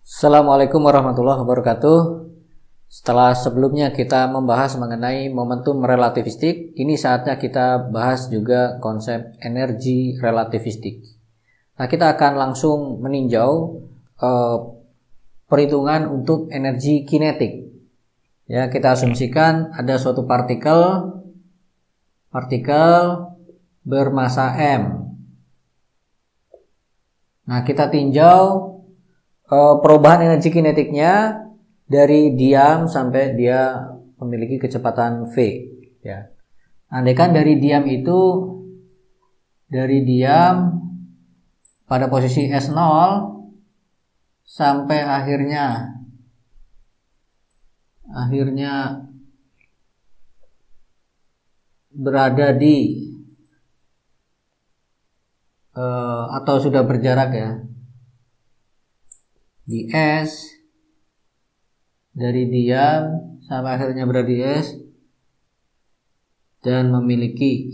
Assalamualaikum warahmatullahi wabarakatuh. Setelah sebelumnya kita membahas mengenai momentum relativistik, kini saatnya kita bahas juga konsep energi relativistik. Nah, kita akan langsung meninjau perhitungan untuk energi kinetik. Ya, kita asumsikan ada suatu partikel bermasa M. Nah, kita tinjau perubahan energi kinetiknya dari diam sampai dia memiliki kecepatan v. Ya. Andaikan dari diam pada posisi S0 sampai akhirnya berada di atau sudah berjarak ya di S, dari diam sampai akhirnya berada di S dan memiliki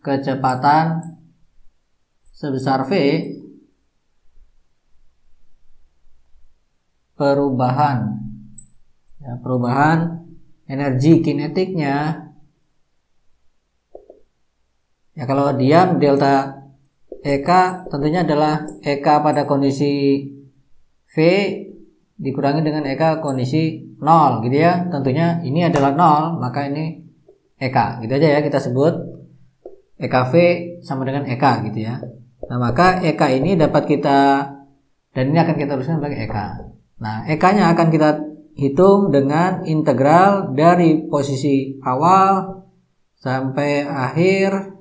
kecepatan sebesar V, perubahan energi kinetiknya ya, kalau diam delta EK tentunya adalah EK pada kondisi V dikurangi dengan EK kondisi 0 gitu ya. Tentunya ini adalah 0, maka ini EK gitu aja ya, kita sebut EKV sama dengan EK gitu ya. Nah, maka EK ini dapat kita, dan ini akan kita tuliskan sebagai EK. Nah, EK nya akan kita hitung dengan integral dari posisi awal sampai akhir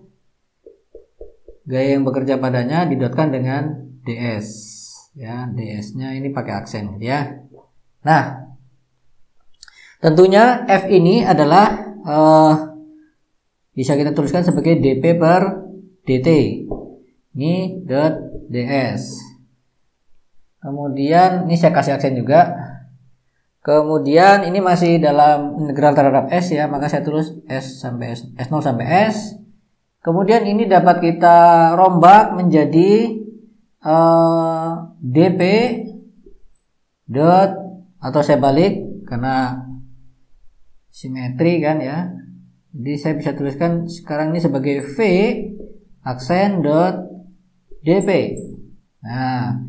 gaya yang bekerja padanya didotkan dengan ds ya, ds-nya ini pakai aksen ya. Nah, tentunya F ini adalah bisa kita tuliskan sebagai dp per dt. Ini dot ds. Kemudian ini saya kasih aksen juga. Kemudian ini masih dalam integral terhadap s ya, maka saya tulis s sampai s0 sampai s. Kemudian ini dapat kita rombak menjadi dp dot, atau saya balik karena simetri kan ya. Jadi saya bisa tuliskan sekarang ini sebagai v aksen dot dp. Nah,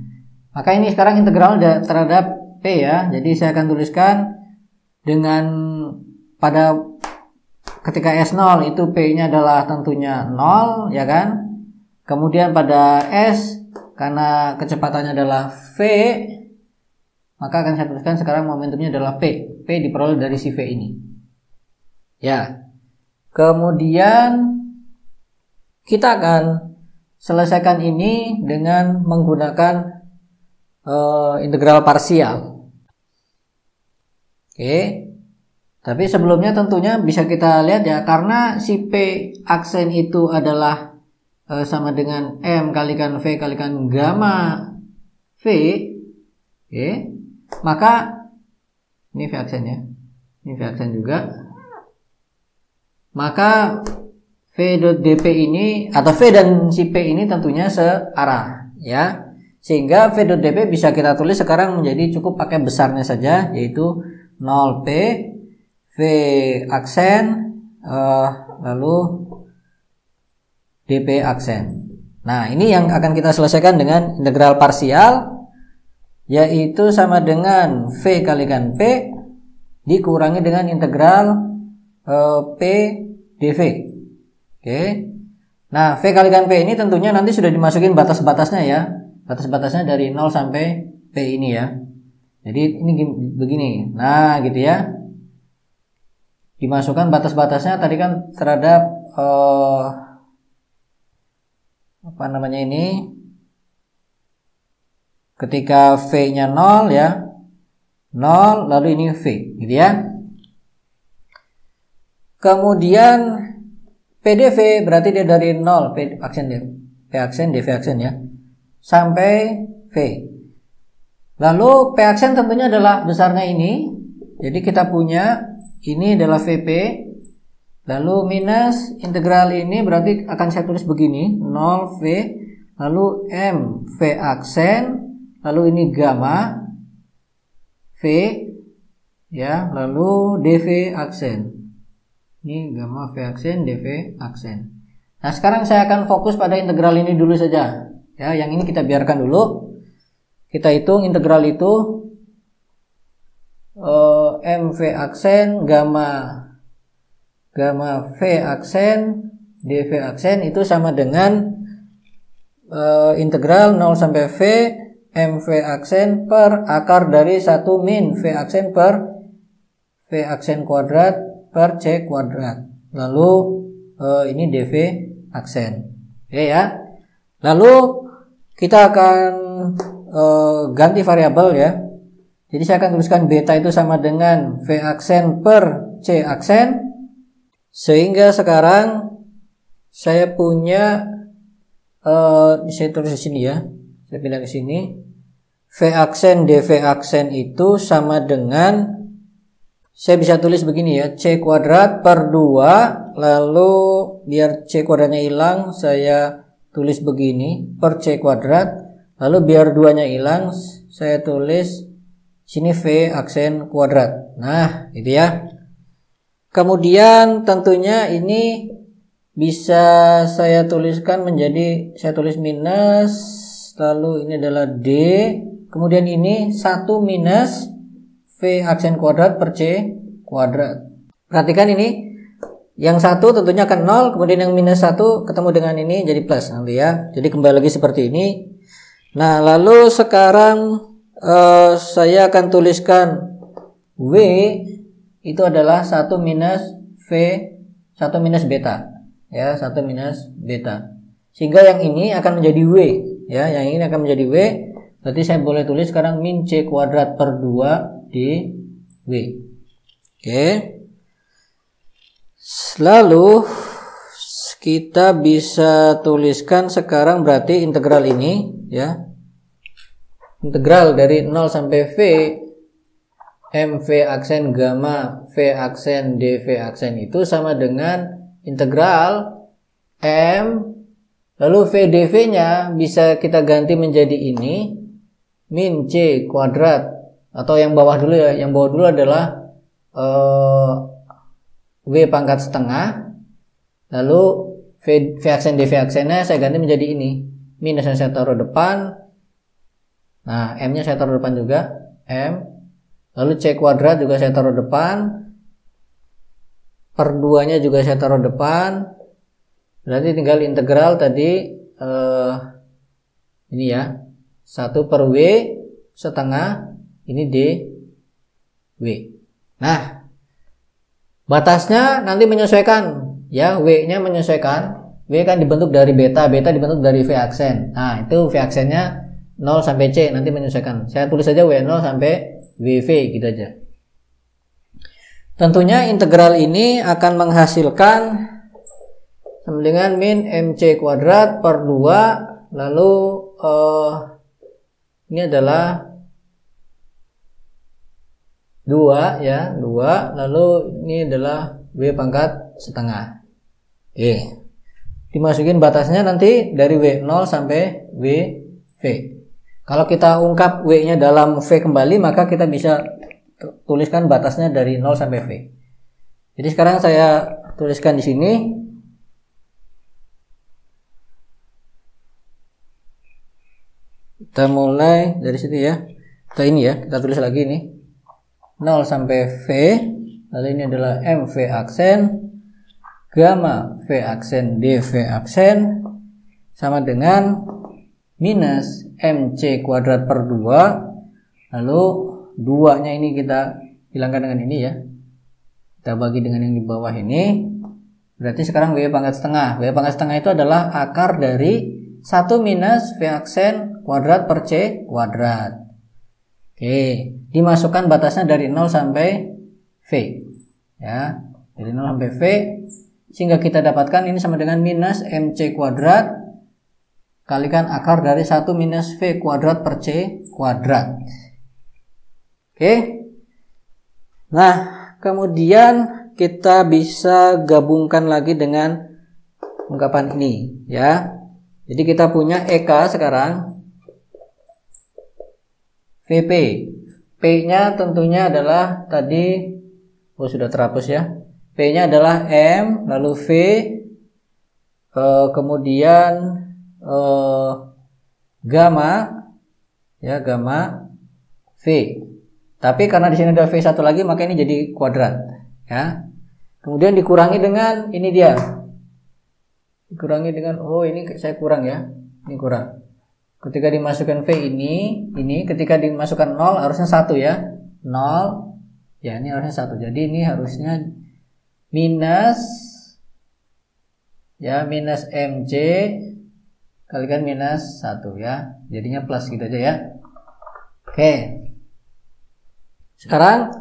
maka ini sekarang integral terhadap p ya. Jadi saya akan tuliskan dengan pada ketika S0 itu P-nya adalah tentunya 0 ya kan. Kemudian pada S karena kecepatannya adalah V, maka akan saya tuliskan sekarang momentumnya adalah P. P diperoleh dari si V ini. Ya. Kemudian kita akan selesaikan ini dengan menggunakan integral parsial. Oke. Tapi sebelumnya tentunya bisa kita lihat ya, karena si P aksen itu adalah sama dengan M kalikan V kalikan gamma V, oke, maka ini V aksen ya, ini V aksen juga, maka V dot dp ini atau V dan si P ini tentunya searah ya, sehingga V dot dp bisa kita tulis sekarang menjadi cukup pakai besarnya saja, yaitu 0P V aksen lalu dp aksen. Nah, ini yang akan kita selesaikan dengan integral parsial, yaitu sama dengan V kalikan P dikurangi dengan integral P dv. Oke. Nah, V kalikan P ini tentunya nanti sudah dimasukin batas-batasnya ya. Batas-batasnya dari 0 sampai P ini ya. Jadi ini begini. Nah, gitu ya. Dimasukkan batas-batasnya tadi kan terhadap ini ketika V-nya 0 ya, 0 lalu ini V gitu ya. Kemudian PdV berarti dia dari 0 P aksen dV aksen ya sampai V. Lalu P aksen tentunya adalah besarnya ini. Jadi kita punya ini adalah VP, lalu minus integral ini berarti akan saya tulis begini, 0V, lalu M V aksen, lalu ini gamma V ya, lalu dV aksen. Ini gamma V aksen, dV aksen. Nah, sekarang saya akan fokus pada integral ini dulu saja. Ya, yang ini kita biarkan dulu. Kita hitung integral itu MV aksen gamma V aksen dV aksen itu sama dengan integral 0 sampai V MV aksen per akar dari 1 min V aksen per V aksen kuadrat per C kuadrat. Lalu ini dV aksen. Oke ya. Lalu kita akan ganti variabel ya. Jadi saya akan tuliskan beta itu sama dengan V aksen per C aksen. Sehingga sekarang saya punya saya tulis di sini ya. Saya pindah ke sini. V aksen dV aksen itu sama dengan, saya bisa tulis begini ya, C kuadrat per 2, lalu biar C kuadratnya hilang saya tulis begini, per C kuadrat, lalu biar 2-nya hilang saya tulis sini V aksen kuadrat. Nah, itu ya. Kemudian tentunya ini bisa saya tuliskan menjadi, saya tulis minus, lalu ini adalah D, kemudian ini 1 minus V aksen kuadrat per C kuadrat. Perhatikan ini, yang satu tentunya akan 0, kemudian yang minus 1 ketemu dengan ini jadi plus nanti ya. Jadi kembali lagi seperti ini. Nah, lalu sekarang saya akan tuliskan W itu adalah 1 minus V, 1 minus beta ya, 1 minus beta. Sehingga yang ini akan menjadi W ya, yang ini akan menjadi W. Berarti saya boleh tulis sekarang min C kuadrat per 2 di W. Oke. Lalu kita bisa tuliskan sekarang berarti integral ini ya. Integral dari 0 sampai V MV aksen gamma V aksen dV aksen itu sama dengan integral M, lalu V dV nya bisa kita ganti menjadi ini min C kuadrat, atau yang bawah dulu ya, yang bawah dulu adalah W pangkat setengah, lalu V aksen dV aksennya saya ganti menjadi ini, minusnya saya taruh depan, nah M nya saya taruh depan juga, M, lalu C kuadrat juga saya taruh depan, per 2 nya juga saya taruh depan, berarti tinggal integral tadi ini ya, 1 per W setengah, ini D W. Nah, batasnya nanti menyesuaikan ya, W-nya menyesuaikan. W kan dibentuk dari beta, beta dibentuk dari V aksen. Nah, itu V aksennya 0 sampai C nanti menyesuaikan. Saya tulis saja W0 sampai WV gitu aja. Tentunya integral ini akan menghasilkan sama dengan min MC kuadrat per 2, lalu ini adalah 2 ya, 2, lalu ini adalah W pangkat setengah. Oke. Dimasukin batasnya nanti dari W0 sampai WV. Kalau kita ungkap W-nya dalam V kembali, maka kita bisa tuliskan batasnya dari 0 sampai V. Jadi sekarang saya tuliskan di sini. Kita mulai dari situ ya. Kita ini ya, kita tulis lagi ini. 0 sampai V, lalu ini adalah MV aksen gamma V aksen dV aksen sama dengan minus MC kuadrat per 2, lalu 2 nya ini kita hilangkan dengan ini ya, kita bagi dengan yang di bawah ini, berarti sekarang W pangkat setengah. W pangkat setengah itu adalah akar dari 1 minus V aksen kuadrat per C kuadrat. Oke, dimasukkan batasnya dari 0 sampai V ya, dari 0 sampai V, sehingga kita dapatkan ini sama dengan minus MC kuadrat kalikan akar dari 1 minus V kuadrat per C kuadrat. Oke. Nah, kemudian kita bisa gabungkan lagi dengan ungkapan ini ya. Jadi kita punya EK sekarang VP. P-nya tentunya adalah tadi sudah terhapus ya. P-nya adalah M, lalu V, kemudian gamma ya, gamma V. Tapi karena di sini ada V satu lagi maka ini jadi kuadrat ya. Kemudian dikurangi dengan ini dia. Dikurangi dengan ini saya kurang ya. Ini kurang. Ketika dimasukkan V ini ketika dimasukkan 0 harusnya 1 ya. 0 ya, ini harusnya 1. Jadi ini harusnya minus ya, minus MC kalikan minus 1 ya. Jadinya plus gitu aja ya. Oke. Sekarang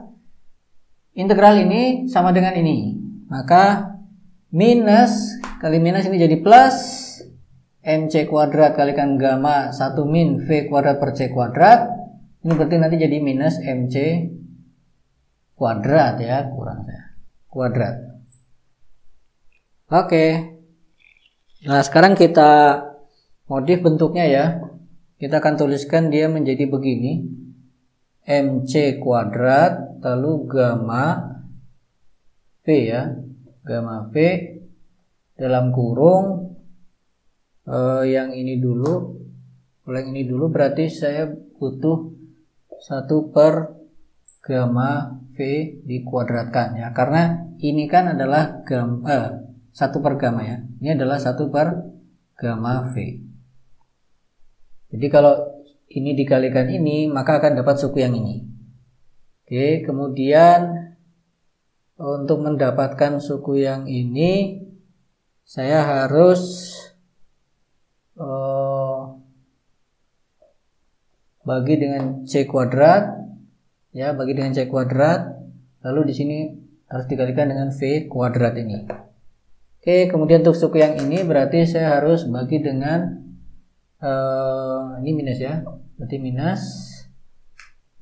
integral ini sama dengan ini. Maka minus kali minus ini jadi plus MC kuadrat kalikan gamma 1 min V kuadrat per C kuadrat. Ini berarti nanti jadi minus MC kuadrat ya, kurang ya, kuadrat. Oke. Nah sekarang kita modif bentuknya ya. Kita akan tuliskan dia menjadi begini. MC kuadrat lalu gamma V ya. Gamma V dalam kurung yang ini dulu. Kalau yang ini dulu berarti saya butuh 1 per gamma V dikuadratkan ya. Karena ini kan adalah 1 per gamma ya. Ini adalah 1 per gamma V. Jadi kalau ini dikalikan ini maka akan dapat suku yang ini. Oke, kemudian untuk mendapatkan suku yang ini saya harus bagi dengan C kuadrat ya, bagi dengan C kuadrat, lalu di sini harus dikalikan dengan V kuadrat ini. Oke, kemudian untuk suku yang ini berarti saya harus bagi dengan ini minus ya, berarti minus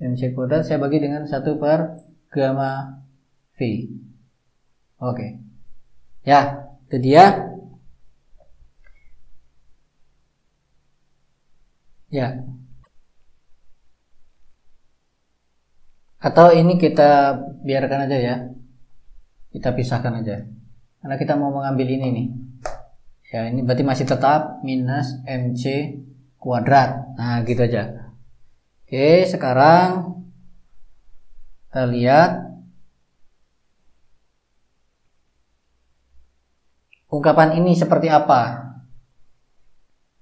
MC kuadrat saya bagi dengan 1 per gamma V. Oke ya, itu dia ya. Atau ini kita biarkan aja ya, kita pisahkan aja karena kita mau mengambil ini nih ya. Ini berarti masih tetap minus MC kuadrat. Nah gitu aja. Oke, sekarang kita lihat ungkapan ini seperti apa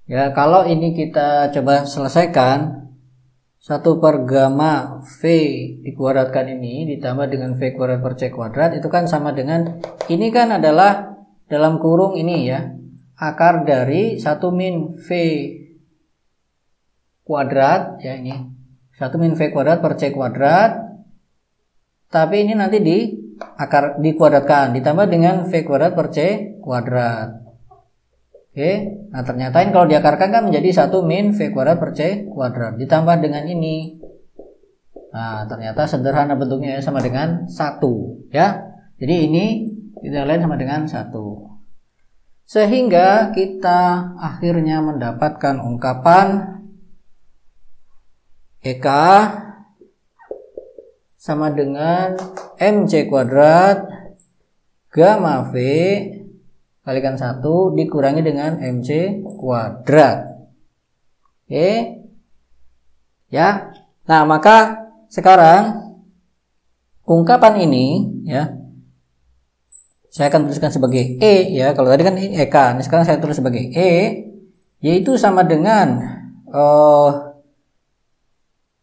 ya. Kalau ini kita coba selesaikan, 1 per gamma V dikuadratkan ini ditambah dengan V kuadrat per C kuadrat itu kan sama dengan ini kan adalah dalam kurung ini ya, akar dari 1 min V kuadrat ya, ini 1 min V kuadrat per C kuadrat, tapi ini nanti dikuadratkan ditambah dengan V kuadrat per C kuadrat. Oke, nah ternyata ini kalau diakarkan kan menjadi 1 min V kuadrat per C kuadrat ditambah dengan ini. Nah ternyata sederhana bentuknya sama dengan 1 ya. Jadi ini tidak lain sama dengan 1. Sehingga kita akhirnya mendapatkan ungkapan EK sama dengan MC kuadrat gamma V kalikan 1 dikurangi dengan MC kuadrat. Oke ya. Nah maka sekarang ungkapan ini ya saya akan tuliskan sebagai E ya. Kalau tadi kan ini EK, ini sekarang saya tulis sebagai E, yaitu sama dengan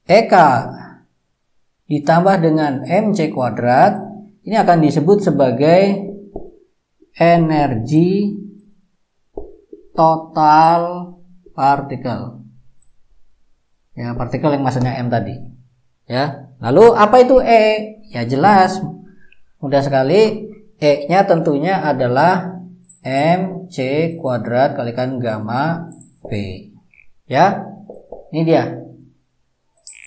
EK ditambah dengan MC kuadrat. Ini akan disebut sebagai energi total partikel ya, partikel yang masanya M tadi ya. Lalu apa itu E? Ya jelas, mudah sekali. E nya tentunya adalah MC kuadrat kalikan gamma V ya. Ini dia.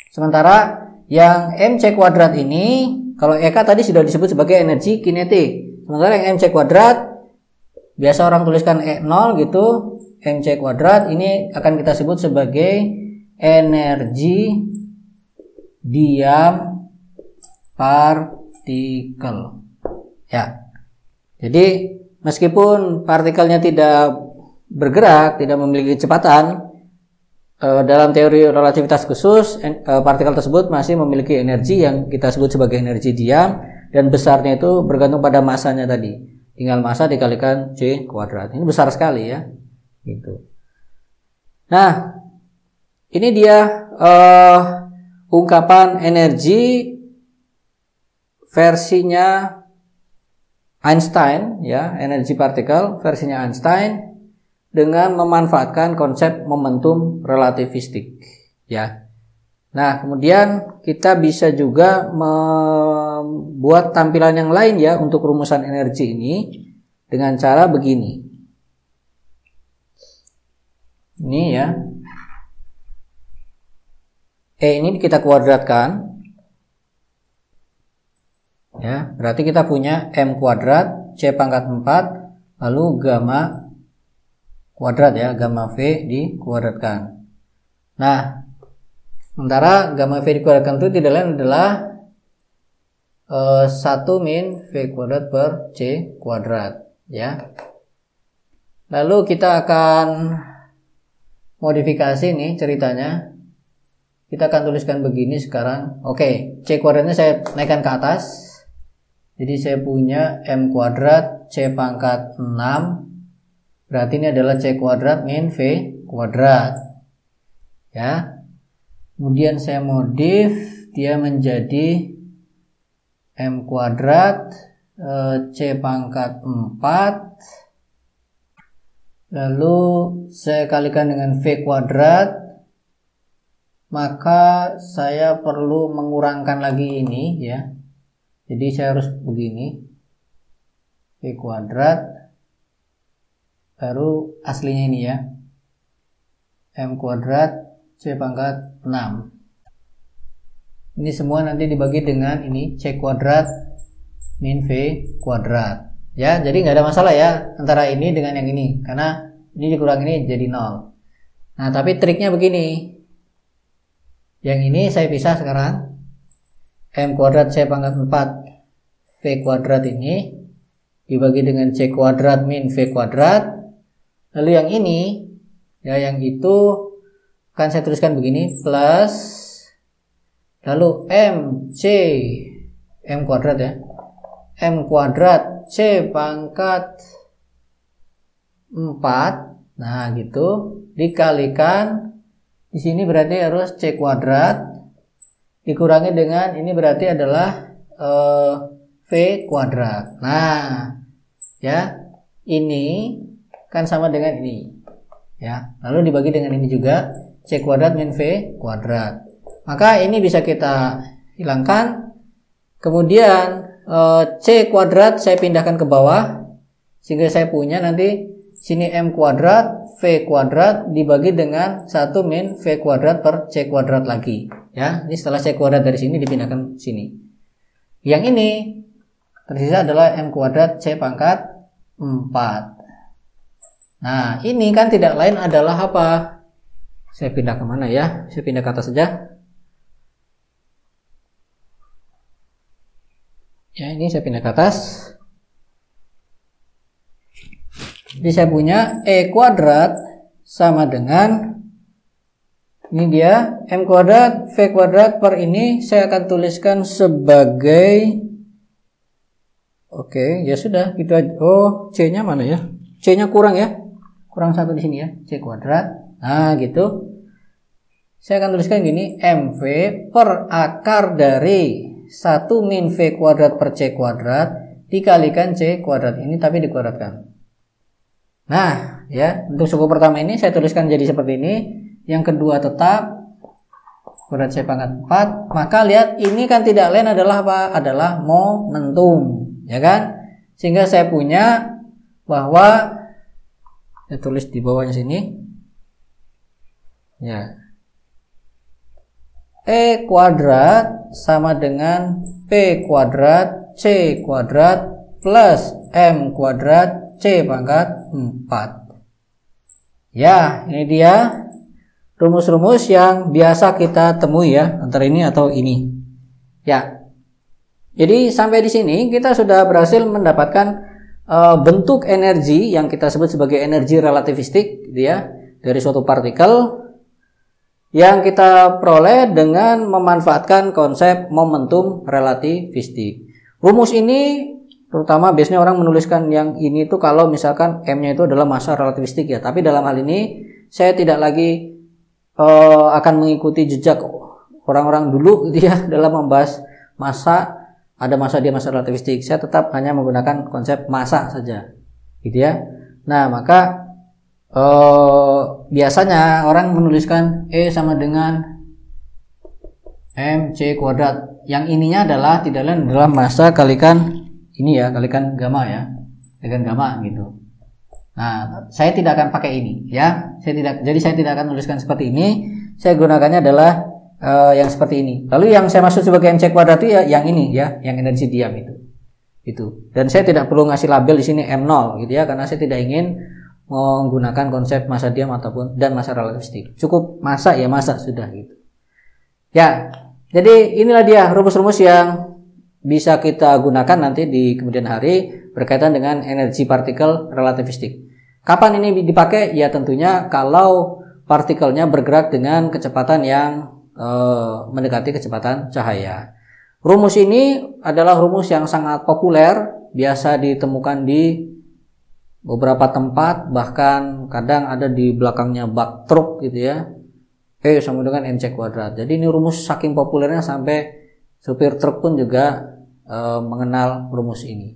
Sementara yang MC kuadrat ini, kalau EK tadi sudah disebut sebagai energi kinetik. Sementara yang MC kuadrat biasa orang tuliskan E0 gitu, mc kuadrat ini akan kita sebut sebagai energi diam partikel. Ya. Jadi meskipun partikelnya tidak bergerak, tidak memiliki kecepatan, dalam teori relativitas khusus partikel tersebut masih memiliki energi yang kita sebut sebagai energi diam, dan besarnya itu bergantung pada masanya tadi. Tinggal massa dikalikan c kuadrat. Ini besar sekali ya. Gitu. Nah, ini dia ungkapan energi versinya Einstein ya, energi partikel versinya Einstein dengan memanfaatkan konsep momentum relativistik ya. Nah, kemudian kita bisa juga membuat tampilan yang lain ya untuk rumusan energi ini dengan cara begini. Ini ya. Ini kita kuadratkan. Ya, berarti kita punya M kuadrat C pangkat 4 lalu gamma kuadrat ya, gamma V dikuadratkan. Nah, sementara gamma V dikuadratkan itu tidak lain adalah 1 min V kuadrat per C kuadrat ya. Lalu kita akan modifikasi nih ceritanya. Kita akan tuliskan begini sekarang. Oke, C kuadratnya saya naikkan ke atas. Jadi saya punya M kuadrat C pangkat 6. Berarti ini adalah C kuadrat min V kuadrat. Ya. Kemudian saya modif dia menjadi M kuadrat C pangkat 4. Lalu saya kalikan dengan V kuadrat. Maka saya perlu mengurangkan lagi ini ya. Jadi saya harus begini. V kuadrat baru aslinya ini ya, M kuadrat C pangkat 6. Ini semua nanti dibagi dengan ini C kuadrat min V kuadrat ya. Jadi nggak ada masalah ya antara ini dengan yang ini, karena ini dikurang ini jadi 0. Nah, tapi triknya begini, yang ini saya pisah sekarang. M kuadrat C pangkat 4 V kuadrat ini dibagi dengan C kuadrat min V kuadrat. Lalu yang ini ya, yang itu akan saya tuliskan begini, plus lalu M kuadrat ya, M kuadrat C pangkat 4. Nah gitu, dikalikan di sini berarti harus C kuadrat dikurangi dengan ini berarti adalah V kuadrat. Nah ya, ini kan sama dengan ini ya, lalu dibagi dengan ini juga C kuadrat min V kuadrat. Maka ini bisa kita hilangkan. Kemudian C kuadrat saya pindahkan ke bawah, sehingga saya punya nanti sini M kuadrat V kuadrat dibagi dengan 1 min V kuadrat per C kuadrat lagi ya. Ini setelah C kuadrat dari sini dipindahkan sini. Yang ini tersisa adalah M kuadrat C pangkat 4. Nah, ini kan tidak lain adalah apa? Saya pindah ke mana ya? Saya pindah ke atas saja. Ya, ini saya pindah ke atas. Jadi saya punya E kuadrat sama dengan ini dia M kuadrat V kuadrat per ini saya akan tuliskan sebagai, oke, ya sudah gitu aja. Oh, C-nya mana ya? C-nya kurang ya. Kurang 1 di sini ya, C kuadrat. Nah, gitu. Saya akan tuliskan gini, MV per akar dari 1 min V kuadrat per C kuadrat dikalikan C kuadrat ini tapi dikuadratkan. Nah, ya, untuk suku pertama ini saya tuliskan jadi seperti ini. Yang kedua tetap kuadrat C pangkat 4. Maka lihat ini kan tidak lain adalah apa? Adalah momentum, ya kan? Sehingga saya punya bahwa saya tulis di bawahnya sini. Ya. E kuadrat sama dengan P kuadrat C kuadrat plus M kuadrat C pangkat 4. Ya, ini dia rumus-rumus yang biasa kita temui ya, antara ini atau ini. Ya. Jadi sampai di sini kita sudah berhasil mendapatkan bentuk energi yang kita sebut sebagai energi relativistik gitu ya, dari suatu partikel yang kita peroleh dengan memanfaatkan konsep momentum relativistik. Rumus ini terutama biasanya orang menuliskan yang ini tuh kalau misalkan M-nya itu adalah massa relativistik ya. Tapi dalam hal ini saya tidak lagi akan mengikuti jejak orang-orang dulu gitu ya dalam membahas massa, ada massa dia massa relativistik. Saya tetap hanya menggunakan konsep massa saja gitu ya. Nah, maka biasanya orang menuliskan E sama dengan mc kuadrat. Yang ininya adalah tidak lain adalah massa kalikan ini ya, kalikan gamma ya, kalikan gamma gitu. Nah, saya tidak akan pakai ini ya. Jadi saya tidak akan tuliskan seperti ini. Saya gunakannya adalah yang seperti ini. Lalu yang saya maksud sebagai mc kuadrat itu ya yang ini ya, yang energi diam itu. Itu. Dan saya tidak perlu ngasih label di sini M0 gitu ya, karena saya tidak ingin menggunakan konsep massa diam ataupun dan massa relativistik. Cukup massa ya massa sudah gitu. Ya. Jadi inilah dia rumus-rumus yang bisa kita gunakan nanti di kemudian hari berkaitan dengan energi partikel relativistik. Kapan ini dipakai? Ya tentunya kalau partikelnya bergerak dengan kecepatan yang mendekati kecepatan cahaya. Rumus ini adalah rumus yang sangat populer, biasa ditemukan di beberapa tempat, bahkan kadang ada di belakangnya bak truk gitu ya. Sama dengan mc kuadrat. Jadi ini rumus saking populernya sampai supir truk pun juga mengenal rumus ini.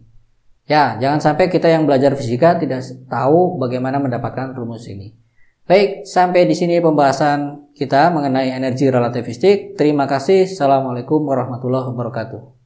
Ya, jangan sampai kita yang belajar fisika tidak tahu bagaimana mendapatkan rumus ini. Baik, sampai di sini pembahasan kita mengenai energi relativistik. Terima kasih. Assalamualaikum warahmatullahi wabarakatuh.